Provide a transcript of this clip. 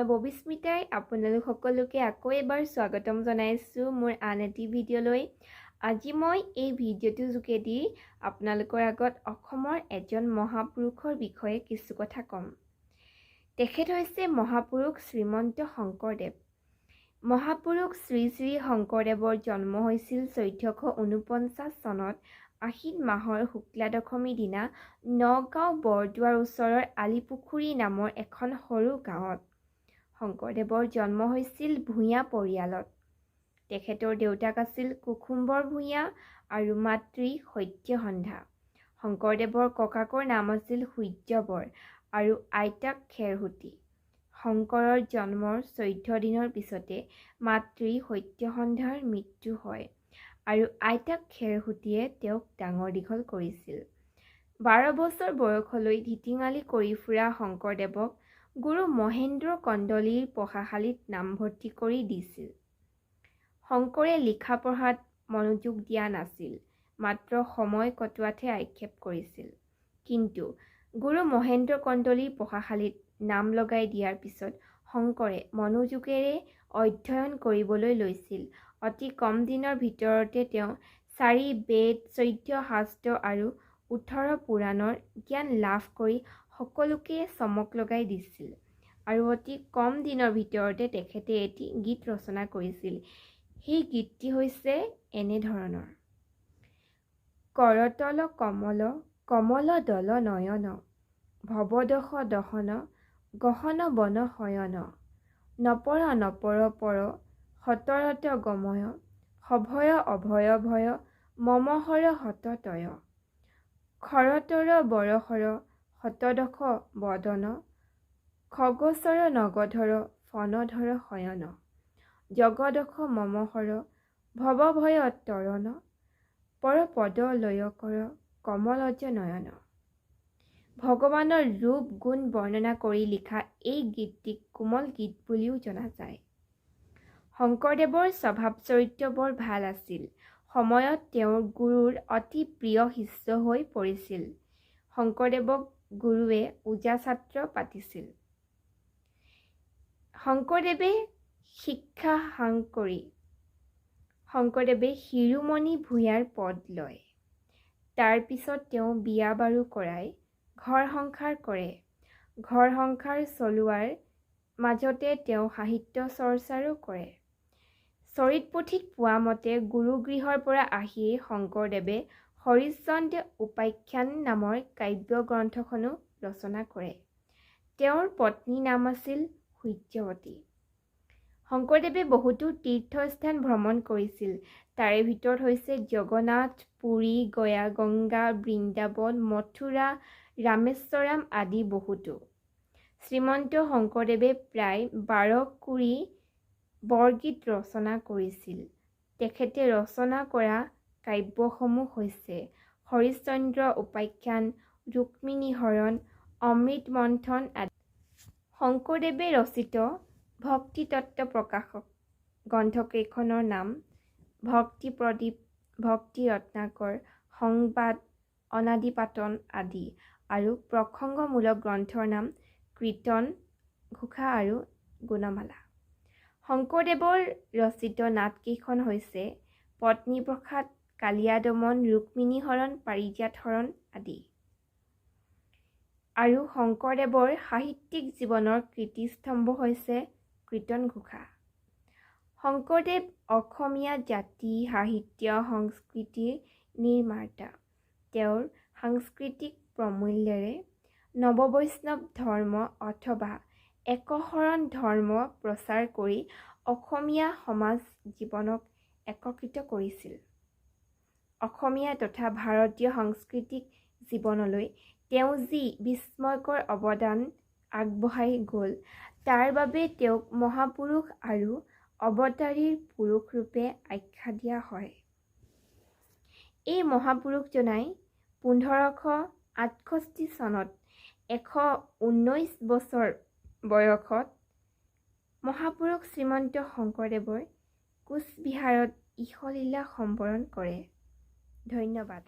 মই ববিস্মিতাই আপোনালোক সকলোকে আকৌ এবাৰ স্বাগতম জনাইছোঁ মোৰ আন এটি ভিডিঅ'লৈ। আজি মই এই ভিডিঅ'টোৰ যোগেদি আপোনালোকৰ আগত অসমৰ এজন মহাপুৰুষৰ বিষয়ে কিছু কথা ক'ম। তেখেত হৈছে মহাপুৰুষ শ্ৰীমন্ত শংকৰদেৱ। মহাপুৰুষ শ্ৰী শ্ৰী শংকৰদেৱৰ জন্ম হৈছিল 1449 চনত আহিন মাহৰ শুক্লা দশমী দিনা নগাঁও বৰদোৱাৰ ওচৰৰ আলিপুখুৰী নামৰ এখন সৰু গাঁৱত। শংকৰদেৱৰ জন্ম হৈছিল ভূঞা পৰিয়ালত। তেখেতৰ দেউতাক আছিল কুসুম্বৰ ভূঞা আৰু মাতৃ সত্যসন্ধা। শংকৰদেৱৰ ককাকৰ নাম আছিল সূৰ্যবৰ আৰু আইতাক খেৰসূতী। শংকৰৰ জন্মৰ 14 দিনৰ পিছতে মাতৃ সত্যসন্ধাৰ মৃত্যু হয় আৰু আইতাক খেৰসূতীয়ে তেওঁক ডাঙৰ দীঘল কৰিছিল। 12 বছৰ বয়সলৈ ধিটিঙালি কৰি ফুৰা শংকৰদেৱক গুৰু মহেন্দ্ৰ কন্দলীৰ পঢ়াশালীত নামভৰ্তি কৰি দিছিল। শংকৰে লিখা পঢ়াত মনোযোগ দিয়া নাছিল, মাত্ৰ সময় কটোৱাতহে আক্ষেপ কৰিছিল। কিন্তু গুৰু মহেন্দ্ৰ কন্দলীৰ পঢ়াশালীত নাম লগাই দিয়াৰ পিছত শংকৰে মনোযোগেৰে অধ্যয়ন কৰিবলৈ লৈছিল। অতি কম দিনৰ ভিতৰতে তেওঁ 4 বেদ, 14 শাস্ত্ৰ আৰু 18 পুৰাণৰ জ্ঞান লাভ কৰি সকলোকে চমক লগাই দিছিল। আৰু অতি কম দিনৰ ভিতৰতে তেখেতে এটি গীত ৰচনা কৰিছিল। সেই গীতটি হৈছে এনেধৰণৰ: কৰতল কমল কমল দল নয়ন ভৱদশ দহন গহন বন শয়ন নপৰ নপৰ পৰ সতৰত গময় সভয় অভয় ভয় মমহৰ সততয় খৰতৰ বৰহৰ শতদশ বদন খগচৰ নগধৰ ফনধৰ শয়ন জগদশ মমহৰ ভৱভয় তৰণ পৰপদ লয় কৰ কমলজ নয়ন। ভগৱানৰ ৰূপ গুণ বৰ্ণনা কৰি লিখা এই গীতটিক কোমল গীত বুলিও জনা যায়। শংকৰদেৱৰ স্বভাৱ চৰিত্ৰ বৰ ভাল আছিল। সময়ত তেওঁৰ গুৰুৰ অতি প্ৰিয় শিষ্য হৈ পৰিছিল। শংকৰদেৱক গুৰুৱে ওজা ছাত্ৰ পাতিছিল। শংকৰদেৱে শিক্ষা সাং কৰি শংকৰদেৱে শিৰোমণি ভূঞাৰ পদ লয়। তাৰ পিছত তেওঁ বিয়া বাৰু কৰায় ঘৰ সংসাৰ কৰে। ঘৰ সংসাৰ চলোৱাৰ মাজতে তেওঁ সাহিত্য চৰ্চাৰো কৰে। চৰিত পুথিত পোৱা মতে গুৰুগৃহৰ পৰা আহিয়েই শংকৰদেৱে হৰিশ্চন্দ্ৰ উপাখ্যান নামৰ কাব্য গ্ৰন্থখনো ৰচনা কৰে। তেওঁৰ পত্নীৰ নাম আছিল সূৰ্যৱতী। শংকৰদেৱে বহুতো তীৰ্থস্থান ভ্ৰমণ কৰিছিল। তাৰে ভিতৰত হৈছে জগন্নাথ, পুৰী, গয়া, গংগা, বৃন্দাবন, মথুৰা, ৰামেশ্বৰাম আদি বহুতো। শ্ৰীমন্ত শংকৰদেৱে প্ৰায় 12 কুৰি বৰগীত ৰচনা কৰিছিল। তেখেতে ৰচনা কৰা কাব্যসমূহ হৈছে হৰিশ্চন্দ্ৰ উপাখ্যান, ৰুক্মিণী হৰণ, অমৃত মন্থন আদি। শংকৰদেৱে ৰচিত ভক্তিতত্ত্ব প্ৰকাশক গ্ৰন্থকেইখনৰ নাম ভক্তি প্ৰদীপ, ভক্তি ৰত্নাকৰ, সংবাদ, অনাদিপাটন আদি আৰু প্ৰসংগমূলক গ্ৰন্থৰ নাম কীৰ্তন ঘোষা আৰু গুণমালা। শংকৰদেৱৰ ৰচিত নাটকেইখন হৈছে পত্নীপ্ৰসাদ, কালিয়া দমন, ৰুক্মিণী হৰণ, পাৰিজাত হৰণ আদি। আৰু শংকৰদেৱৰ সাহিত্যিক জীৱনৰ কীৰ্তিস্তম্ভ হৈছে কীৰ্তন ঘোষা। শংকৰদেৱ অসমীয়া জাতি, সাহিত্য, সংস্কৃতিৰ নিৰ্মাতা। তেওঁৰ সাংস্কৃতিক প্ৰমূল্যৰে নৱবৈষ্ণৱ ধৰ্ম অথবা একশৰণ ধৰ্ম প্ৰচাৰ কৰি অসমীয়া সমাজ জীৱনক একত্ৰিত কৰিছিল। অসমীয়া তথা ভাৰতীয় সাংস্কৃতিক জীৱনলৈ তেওঁ যি বিস্ময়কৰ অৱদান আগবঢ়াই গ'ল, তাৰ বাবে তেওঁক মহাপুৰুষ আৰু অৱতাৰীৰ পুৰুষ ৰূপে আখ্যা দিয়া হয়। এই মহাপুৰুষজনাই 1568 চনত 119 বছৰ বয়সত মহাপুৰুষ শ্ৰীমন্ত শংকৰদেৱৰ কোচবিহাৰত ইহলীলা সম্বৰণ কৰে। ধন্যবাদ।